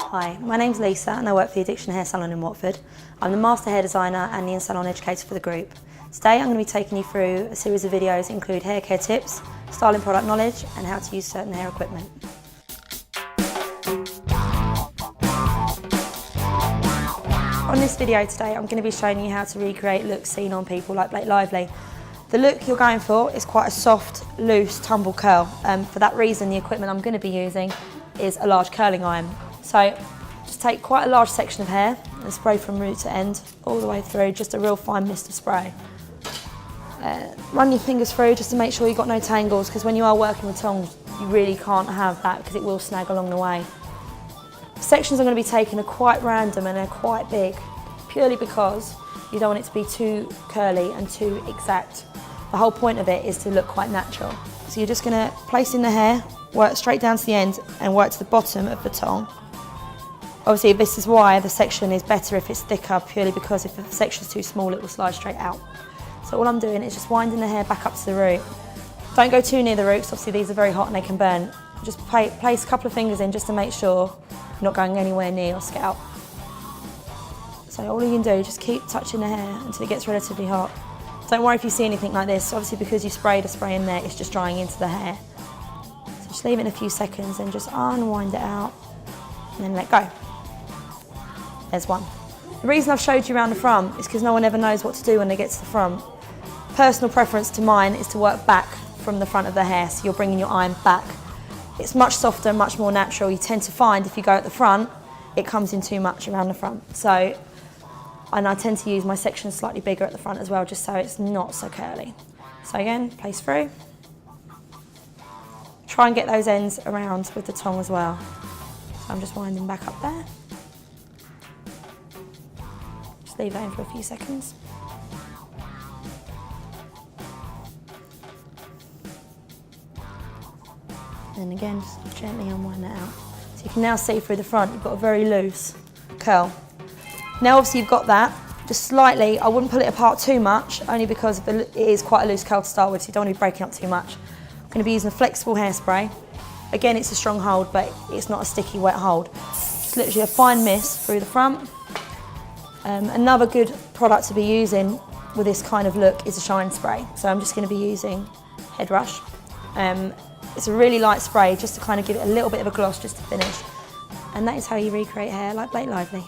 Hi, my name's Lisa and I work for the Addiction Hair Salon in Watford. I'm the Master Hair Designer and the in-salon educator for the group. Today I'm going to be taking you through a series of videos that include hair care tips, styling product knowledge and how to use certain hair equipment. On this video today I'm going to be showing you how to recreate looks seen on people like Blake Lively. The look you're going for is quite a soft, loose, tumble curl. For that reason the equipment I'm going to be using is a large curling iron. So just take quite a large section of hair and spray from root to end, all the way through, just a real fine mist of spray. Run your fingers through just to make sure you've got no tangles, because when you are working with tongs you really can't have that because it will snag along the way. The sections I'm going to be taking are quite random and they're quite big, purely because you don't want it to be too curly and too exact. The whole point of it is to look quite natural. So you're just going to place in the hair, work straight down to the end and work to the bottom of the tong. Obviously this is why the section is better if it's thicker, purely because if the section's too small it will slide straight out. So all I'm doing is just winding the hair back up to the root. Don't go too near the root because obviously these are very hot and they can burn. Just place a couple of fingers in just to make sure you're not going anywhere near your scalp. So all you can do is just keep touching the hair until it gets relatively hot. Don't worry if you see anything like this, obviously because you sprayed a spray in there, it's just drying into the hair. So just leave it in a few seconds and just unwind it out and then let go. There's one. The reason I've showed you around the front is because no one ever knows what to do when they get to the front. Personal preference to mine is to work back from the front of the hair, so you're bringing your iron back. It's much softer, much more natural. You tend to find if you go at the front, it comes in too much around the front. And I tend to use my sections slightly bigger at the front as well, just so it's not so curly. So again, place through. Try and get those ends around with the tong as well. So I'm just winding back up there. Just leave that in for a few seconds. And again, just gently unwind that out. So you can now see through the front, you've got a very loose curl. Now obviously you've got that, just slightly, I wouldn't pull it apart too much, only because it is quite a loose curl to start with, so you don't want to be breaking up too much. I'm going to be using a flexible hairspray. Again, it's a strong hold, but it's not a sticky, wet hold. It's literally a fine mist through the front. Another good product to be using with this kind of look is a shine spray. So I'm just going to be using Head Rush. It's a really light spray, just to kind of give it a little bit of a gloss just to finish. And that is how you recreate hair like Blake Lively.